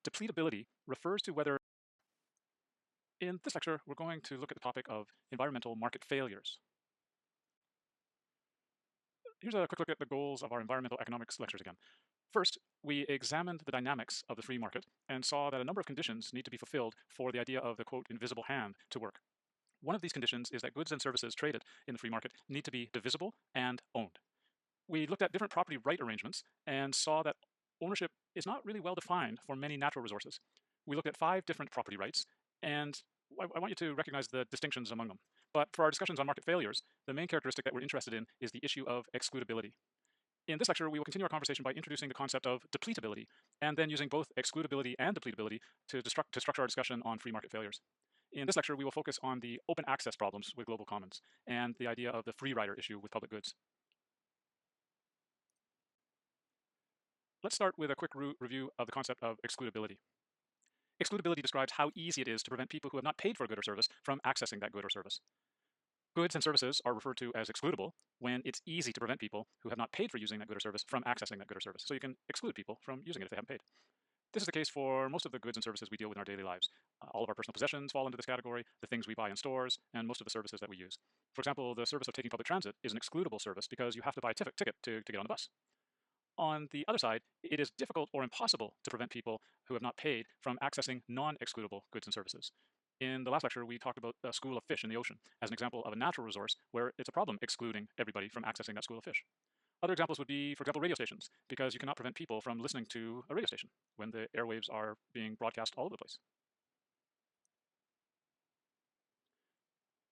Depletability refers to whether, in this lecture, we're going to look at the topic of environmental market failures. Here's a quick look at the goals of our environmental economics lectures again. First, we examined the dynamics of the free market and saw that a number of conditions need to be fulfilled for the idea of the quote invisible hand to work. One of these conditions is that goods and services traded in the free market need to be divisible and owned. We looked at different property right arrangements and saw that ownership is not really well defined for many natural resources. We looked at 5 different property rights, and I want you to recognize the distinctions among them. But for our discussions on market failures, the main characteristic that we're interested in is the issue of excludability. In this lecture, we will continue our conversation by introducing the concept of depletability, and then using both excludability and depletability to structure our discussion on free market failures. In this lecture, we will focus on the open access problems with global commons and the idea of the free rider issue with public goods. Let's start with a quick review of the concept of excludability. Excludability describes how easy it is to prevent people who have not paid for a good or service from accessing that good or service. Goods and services are referred to as excludable when it's easy to prevent people who have not paid for using that good or service from accessing that good or service. So you can exclude people from using it if they haven't paid. This is the case for most of the goods and services we deal with in our daily lives. All of our personal possessions fall into this category, the things we buy in stores, and most of the services that we use. For example, the service of taking public transit is an excludable service because you have to buy a ticket to get on the bus. On the other side, it is difficult or impossible to prevent people who have not paid from accessing non-excludable goods and services. In the last lecture, we talked about a school of fish in the ocean as an example of a natural resource where it's a problem excluding everybody from accessing that school of fish. Other examples would be, for example, radio stations, because you cannot prevent people from listening to a radio station when the airwaves are being broadcast all over the place.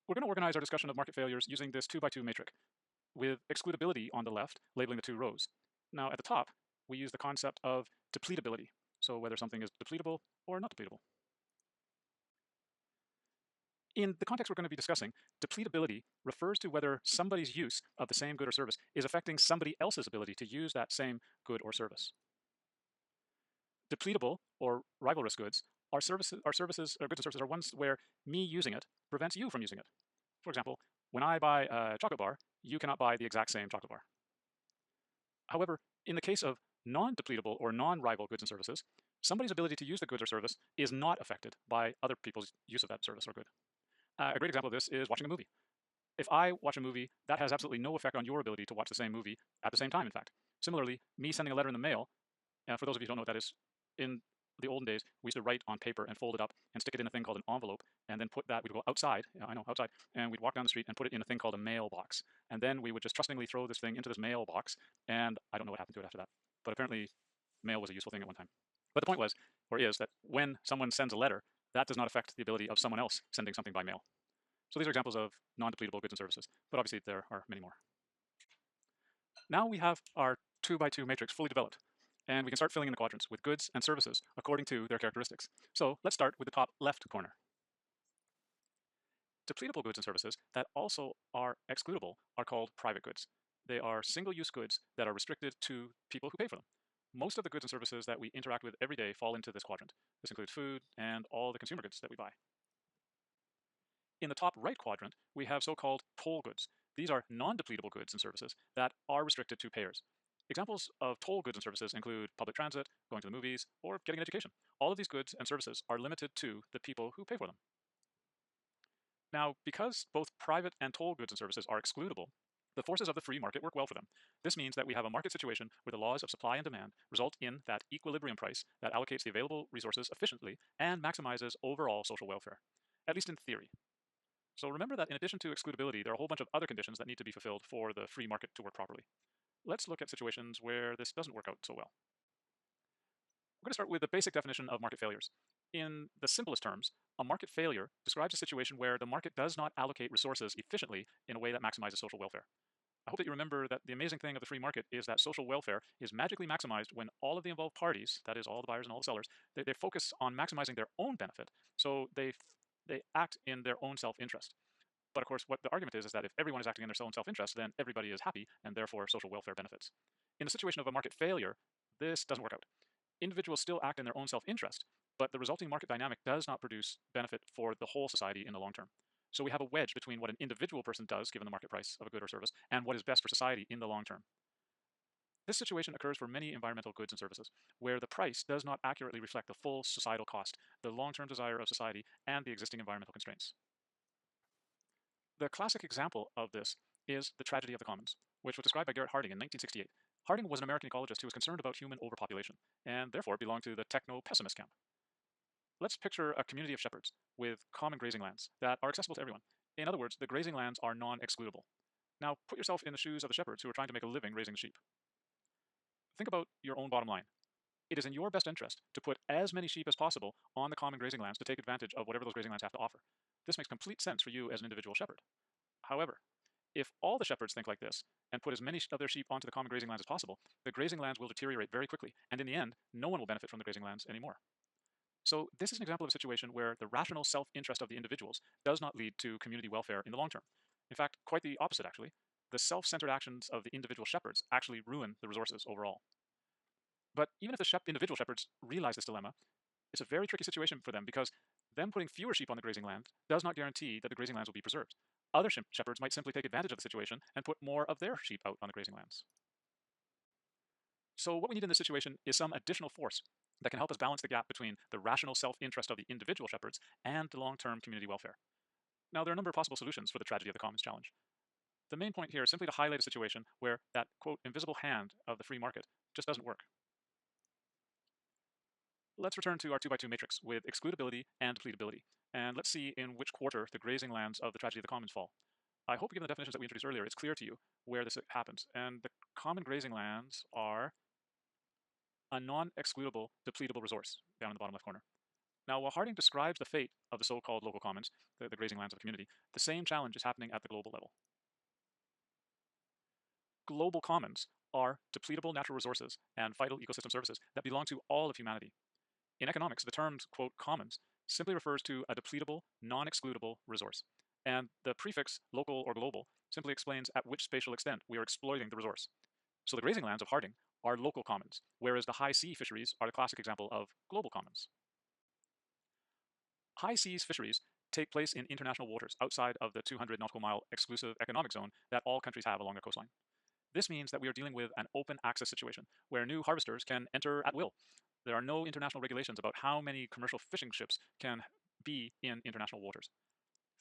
We're going to organize our discussion of market failures using this 2x2 matrix, with excludability on the left labeling the 2 rows. Now, at the top, we use the concept of depletability, so whether something is depletable or not depletable. In the context we're going to be discussing, depletability refers to whether somebody's use of the same good or service is affecting somebody else's ability to use that same good or service. Depletable or rivalrous goods are goods and services are ones where me using it prevents you from using it. For example, when I buy a chocolate bar, you cannot buy the exact same chocolate bar. However, in the case of non-depletable or non-rival goods and services, somebody's ability to use the goods or service is not affected by other people's use of that service or good. A great example of this is watching a movie. If I watch a movie, that has absolutely no effect on your ability to watch the same movie at the same time, in fact. Similarly, me sending a letter in the mail, for those of you who don't know what that is, in the olden days, we used to write on paper and fold it up and stick it in a thing called an envelope, and then put that, we'd go outside, outside, and we'd walk down the street and put it in a thing called a mailbox. And then we would just trustingly throw this thing into this mailbox, and I don't know what happened to it after that. But apparently, mail was a useful thing at one time. But the point was, or is, that when someone sends a letter, that does not affect the ability of someone else sending something by mail. So these are examples of non-depletable goods and services, but obviously there are many more. Now we have our 2x2 matrix fully developed, and we can start filling in the quadrants with goods and services according to their characteristics. So let's start with the top left corner. Depletable goods and services that also are excludable are called private goods. They are single-use goods that are restricted to people who pay for them. Most of the goods and services that we interact with every day fall into this quadrant. This includes food and all the consumer goods that we buy. In the top right quadrant, we have so-called toll goods. These are non-depletable goods and services that are restricted to payers. Examples of toll goods and services include public transit, going to the movies, or getting an education. All of these goods and services are limited to the people who pay for them. Now, because both private and toll goods and services are excludable, the forces of the free market work well for them. This means that we have a market situation where the laws of supply and demand result in that equilibrium price that allocates the available resources efficiently and maximizes overall social welfare, at least in theory. So remember that in addition to excludability, there are a whole bunch of other conditions that need to be fulfilled for the free market to work properly. Let's look at situations where this doesn't work out so well. We're going to start with the basic definition of market failures. In the simplest terms, a market failure describes a situation where the market does not allocate resources efficiently in a way that maximizes social welfare. I hope that you remember that the amazing thing of the free market is that social welfare is magically maximized when all of the involved parties, that is all the buyers and all the sellers, they focus on maximizing their own benefit. So they act in their own self-interest. But of course, what the argument is that if everyone is acting in their own self-interest, then everybody is happy and therefore social welfare benefits. In the situation of a market failure, this doesn't work out. Individuals still act in their own self-interest, but the resulting market dynamic does not produce benefit for the whole society in the long term. So we have a wedge between what an individual person does given the market price of a good or service and what is best for society in the long term. This situation occurs for many environmental goods and services, where the price does not accurately reflect the full societal cost, the long-term desire of society, and the existing environmental constraints. The classic example of this is the tragedy of the commons, which was described by Garrett Harding in 1968. Harding was an American ecologist who was concerned about human overpopulation, and therefore belonged to the techno-pessimist camp. Let's picture a community of shepherds with common grazing lands that are accessible to everyone. In other words, the grazing lands are non-excludable. Now, put yourself in the shoes of the shepherds who are trying to make a living raising sheep. Think about your own bottom line. It is in your best interest to put as many sheep as possible on the common grazing lands to take advantage of whatever those grazing lands have to offer. This makes complete sense for you as an individual shepherd. However, if all the shepherds think like this and put as many of their sheep onto the common grazing lands as possible, the grazing lands will deteriorate very quickly, and in the end, no one will benefit from the grazing lands anymore. So this is an example of a situation where the rational self-interest of the individuals does not lead to community welfare in the long term. In fact, quite the opposite actually. The self-centered actions of the individual shepherds actually ruin the resources overall. But even if the individual shepherds realize this dilemma, it's a very tricky situation for them because them putting fewer sheep on the grazing land does not guarantee that the grazing lands will be preserved. Other shepherds might simply take advantage of the situation and put more of their sheep out on the grazing lands. So what we need in this situation is some additional force that can help us balance the gap between the rational self-interest of the individual shepherds and the long-term community welfare. Now, there are a number of possible solutions for the tragedy of the commons challenge. The main point here is simply to highlight a situation where that, quote, invisible hand of the free market just doesn't work. Let's return to our 2x2 matrix with excludability and depletability, and let's see in which quarter the grazing lands of the tragedy of the commons fall. I hope, given the definitions that we introduced earlier, it's clear to you where this happens. And the common grazing lands are a non-excludable, depletable resource down in the bottom left corner. Now, while Harding describes the fate of the so-called local commons, the grazing lands of the community, the same challenge is happening at the global level. Global commons are depletable natural resources and vital ecosystem services that belong to all of humanity. In economics, the term, quote, commons simply refers to a depletable, non-excludable resource. And the prefix local or global simply explains at which spatial extent we are exploiting the resource. So the grazing lands of Harding are local commons, whereas the high sea fisheries are the classic example of global commons. High seas fisheries take place in international waters outside of the 200 nautical mile exclusive economic zone that all countries have along their coastline. This means that we are dealing with an open access situation where new harvesters can enter at will. There are no international regulations about how many commercial fishing ships can be in international waters.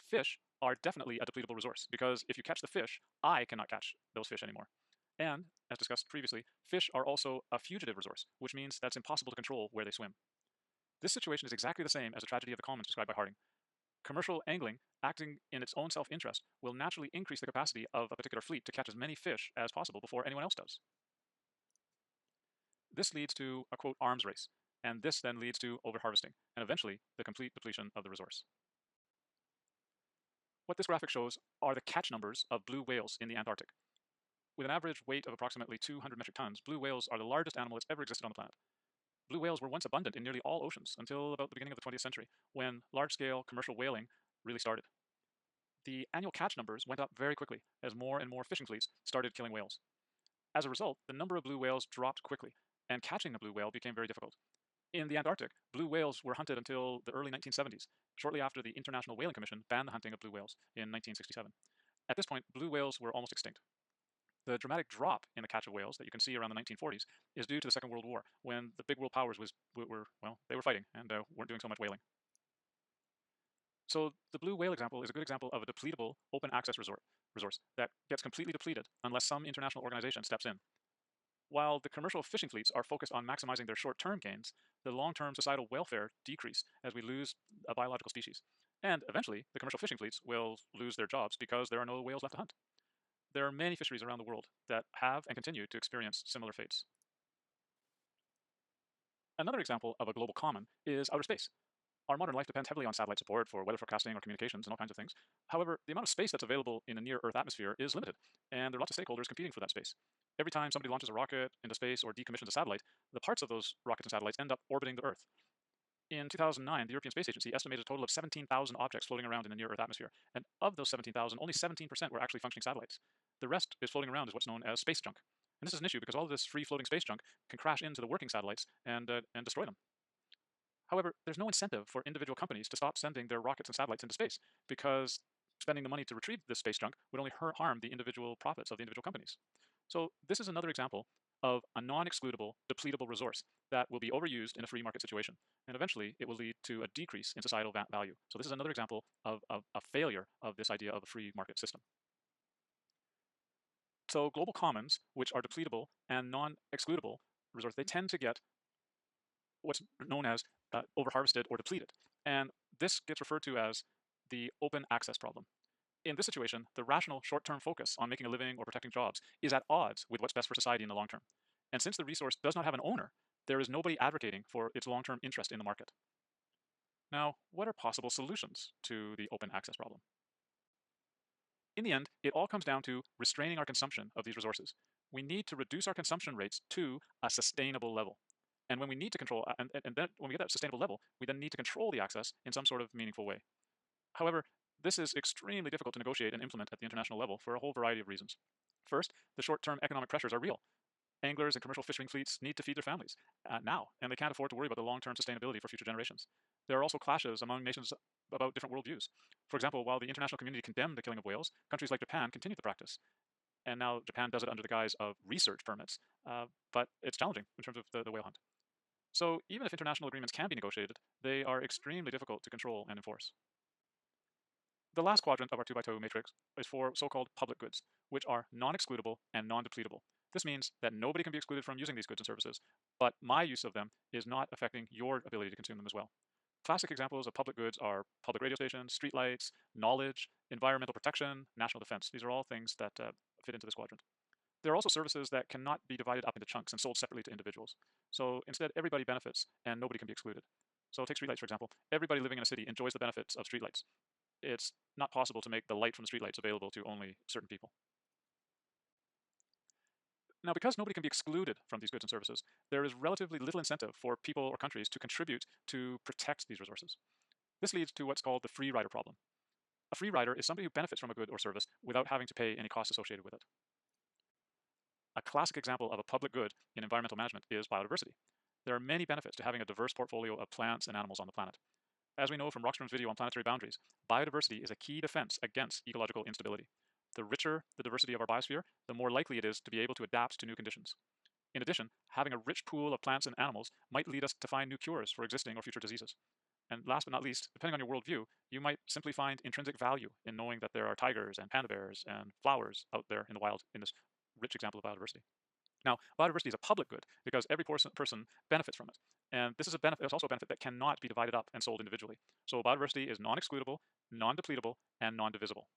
Fish are definitely a depletable resource because if you catch the fish, I cannot catch those fish anymore. And, as discussed previously, fish are also a fugitive resource, which means that it's impossible to control where they swim. This situation is exactly the same as the tragedy of the commons described by Harding. Commercial angling, acting in its own self-interest, will naturally increase the capacity of a particular fleet to catch as many fish as possible before anyone else does. This leads to a, quote, arms race, and this then leads to overharvesting, and eventually the complete depletion of the resource. What this graphic shows are the catch numbers of blue whales in the Antarctic. With an average weight of approximately 200 metric tons, blue whales are the largest animal that's ever existed on the planet. Blue whales were once abundant in nearly all oceans until about the beginning of the 20th century, when large-scale commercial whaling really started. The annual catch numbers went up very quickly as more and more fishing fleets started killing whales. As a result, the number of blue whales dropped quickly, and catching the blue whale became very difficult. In the Antarctic, blue whales were hunted until the early 1970s, shortly after the International Whaling Commission banned the hunting of blue whales in 1967. At this point, blue whales were almost extinct. The dramatic drop in the catch of whales that you can see around the 1940s is due to the Second World War, when the big world powers they were fighting and weren't doing so much whaling. So the blue whale example is a good example of a depletable open access resource that gets completely depleted unless some international organization steps in. While the commercial fishing fleets are focused on maximizing their short-term gains, the long-term societal welfare decrease as we lose a biological species. And eventually, the commercial fishing fleets will lose their jobs because there are no whales left to hunt. There are many fisheries around the world that have and continue to experience similar fates. Another example of a global common is outer space. Our modern life depends heavily on satellite support for weather forecasting or communications and all kinds of things. However, the amount of space that's available in a near-Earth atmosphere is limited, and there are lots of stakeholders competing for that space. Every time somebody launches a rocket into space or decommissions a satellite, the parts of those rockets and satellites end up orbiting the Earth. In 2009, the European Space Agency estimated a total of 17,000 objects floating around in the near-Earth atmosphere, and of those 17,000, only 17% were actually functioning satellites. The rest is floating around as what's known as space junk. And this is an issue because all of this free-floating space junk can crash into the working satellites and destroy them. However, there's no incentive for individual companies to stop sending their rockets and satellites into space because spending the money to retrieve this space junk would only harm the individual profits of the individual companies. So this is another example of a non-excludable, depletable resource that will be overused in a free market situation. And eventually, it will lead to a decrease in societal value. So this is another example of a failure of this idea of a free market system. So global commons, which are depletable and non-excludable resources, they tend to get what's known as overharvested or depleted. And this gets referred to as the open access problem. In this situation, the rational short-term focus on making a living or protecting jobs is at odds with what's best for society in the long term. And since the resource does not have an owner, there is nobody advocating for its long-term interest in the market. Now, what are possible solutions to the open access problem? In the end, it all comes down to restraining our consumption of these resources. We need to reduce our consumption rates to a sustainable level. And when we need to control, and then when we get that sustainable level, we then need to control the access in some sort of meaningful way. However, this is extremely difficult to negotiate and implement at the international level for a whole variety of reasons. First, the short-term economic pressures are real. Anglers and commercial fishing fleets need to feed their families now, and they can't afford to worry about the long-term sustainability for future generations. There are also clashes among nations about different worldviews. For example, while the international community condemned the killing of whales, countries like Japan continue the practice. And now Japan does it under the guise of research permits, but it's challenging in terms of the whale hunt. So even if international agreements can be negotiated, they are extremely difficult to control and enforce. The last quadrant of our 2x2 matrix is for so-called public goods, which are non-excludable and non-depletable. This means that nobody can be excluded from using these goods and services, but my use of them is not affecting your ability to consume them as well. Classic examples of public goods are public radio stations, streetlights, knowledge, environmental protection, national defense. These are all things that fit into this quadrant. There are also services that cannot be divided up into chunks and sold separately to individuals. So instead, everybody benefits and nobody can be excluded. So take streetlights, for example. Everybody living in a city enjoys the benefits of streetlights. It's not possible to make the light from the streetlights available to only certain people. Now, because nobody can be excluded from these goods and services, there is relatively little incentive for people or countries to contribute to protect these resources. This leads to what's called the free rider problem. A free rider is somebody who benefits from a good or service without having to pay any costs associated with it. A classic example of a public good in environmental management is biodiversity. There are many benefits to having a diverse portfolio of plants and animals on the planet. As we know from Rockstrom's video on planetary boundaries, biodiversity is a key defense against ecological instability. The richer the diversity of our biosphere, the more likely it is to be able to adapt to new conditions. In addition, having a rich pool of plants and animals might lead us to find new cures for existing or future diseases. And last but not least, depending on your worldview, you might simply find intrinsic value in knowing that there are tigers and panda bears and flowers out there in the wild in this rich example of biodiversity. Now, biodiversity is a public good because every person benefits from it. And this is a benefit, it's also a benefit that cannot be divided up and sold individually. So biodiversity is non-excludable, non-depletable, and non-divisible.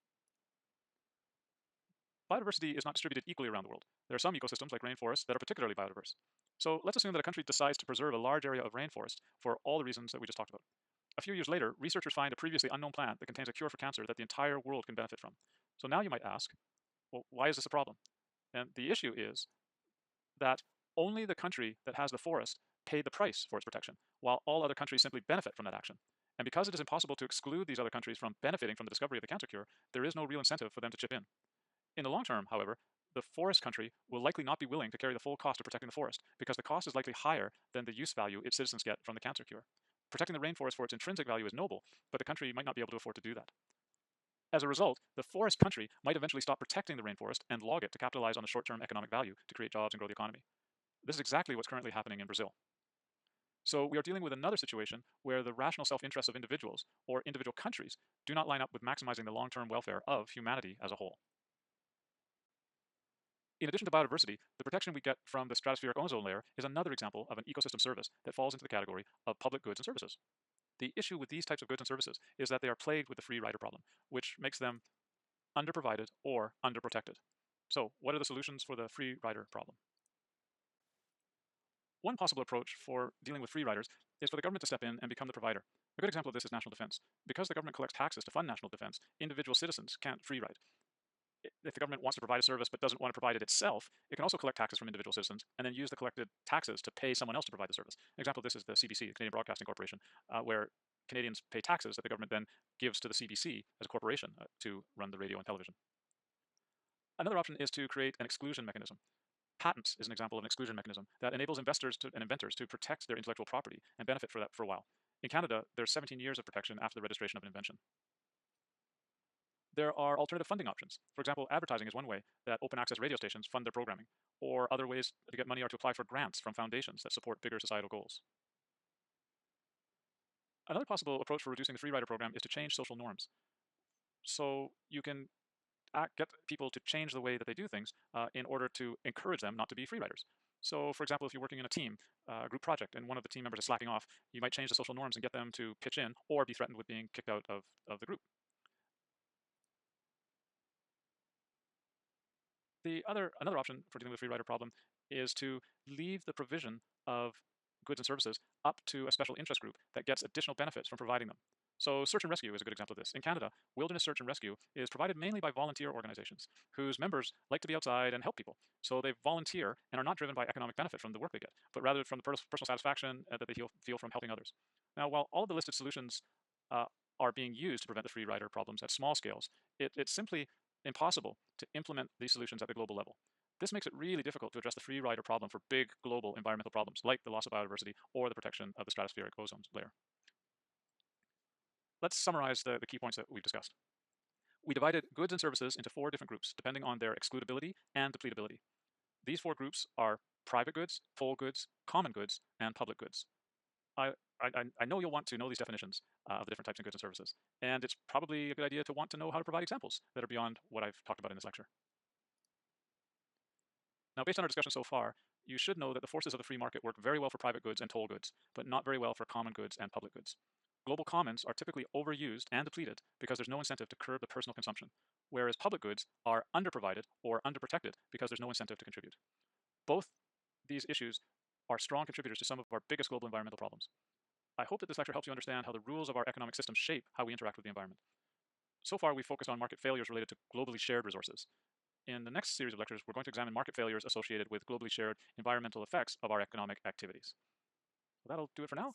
Biodiversity is not distributed equally around the world. There are some ecosystems, like rainforests, that are particularly biodiverse. So let's assume that a country decides to preserve a large area of rainforest for all the reasons that we just talked about. A few years later, researchers find a previously unknown plant that contains a cure for cancer that the entire world can benefit from. So now you might ask, well, why is this a problem? And the issue is that only the country that has the forest paid the price for its protection, while all other countries simply benefit from that action. And because it is impossible to exclude these other countries from benefiting from the discovery of the cancer cure, there is no real incentive for them to chip in. In the long term, however, the forest country will likely not be willing to carry the full cost of protecting the forest because the cost is likely higher than the use value its citizens get from the cancer cure. Protecting the rainforest for its intrinsic value is noble, but the country might not be able to afford to do that. As a result, the forest country might eventually stop protecting the rainforest and log it to capitalize on the short-term economic value to create jobs and grow the economy. This is exactly what's currently happening in Brazil. So we are dealing with another situation where the rational self-interests of individuals or individual countries do not line up with maximizing the long-term welfare of humanity as a whole. In addition to biodiversity, the protection we get from the stratospheric ozone layer is another example of an ecosystem service that falls into the category of public goods and services. The issue with these types of goods and services is that they are plagued with the free rider problem, which makes them underprovided or underprotected. So what are the solutions for the free rider problem? One possible approach for dealing with free riders is for the government to step in and become the provider. A good example of this is national defense. Because the government collects taxes to fund national defense, individual citizens can't free ride. If the government wants to provide a service but doesn't want to provide it itself, it can also collect taxes from individual citizens and then use the collected taxes to pay someone else to provide the service. An example of this is the CBC, the Canadian Broadcasting Corporation, where Canadians pay taxes that the government then gives to the CBC as a corporation to run the radio and television. Another option is to create an exclusion mechanism. Patents is an example of an exclusion mechanism that enables investors and inventors to protect their intellectual property and benefit for that for a while. In Canada, there's 17 years of protection after the registration of an invention. There are alternative funding options. For example, advertising is one way that open access radio stations fund their programming, or other ways to get money are to apply for grants from foundations that support bigger societal goals. Another possible approach for reducing the free rider program is to change social norms. So you can get people to change the way that they do things in order to encourage them not to be free riders. So, for example, if you're working in a team, a group project, and one of the team members is slacking off, you might change the social norms and get them to pitch in or be threatened with being kicked out of the group. Another option for dealing with the free rider problem is to leave the provision of goods and services up to a special interest group that gets additional benefits from providing them. So search and rescue is a good example of this. In Canada, wilderness search and rescue is provided mainly by volunteer organizations whose members like to be outside and help people. So they volunteer and are not driven by economic benefit from the work they get, but rather from the personal satisfaction that they feel from helping others. Now, while all of the listed solutions uh, are being used to prevent the free rider problems at small scales, it's simply impossible to implement these solutions at the global level. This makes it really difficult to address the free rider problem for big global environmental problems like the loss of biodiversity or the protection of the stratospheric ozone layer. Let's summarize the key points that we've discussed. We divided goods and services into 4 different groups depending on their excludability and depletability. These 4 groups are private goods, toll goods, common goods, and public goods. I know you'll want to know these definitions of the different types of goods and services, and it's probably a good idea to want to know how to provide examples that are beyond what I've talked about in this lecture. Now, based on our discussion so far, you should know that the forces of the free market work very well for private goods and toll goods, but not very well for common goods and public goods. Global commons are typically overused and depleted because there's no incentive to curb the personal consumption, whereas public goods are underprovided or underprotected because there's no incentive to contribute. Both these issues are strong contributors to some of our biggest global environmental problems. I hope that this lecture helps you understand how the rules of our economic system shape how we interact with the environment. So far, we focused on market failures related to globally shared resources. In the next series of lectures, we're going to examine market failures associated with globally shared environmental effects of our economic activities. So that'll do it for now.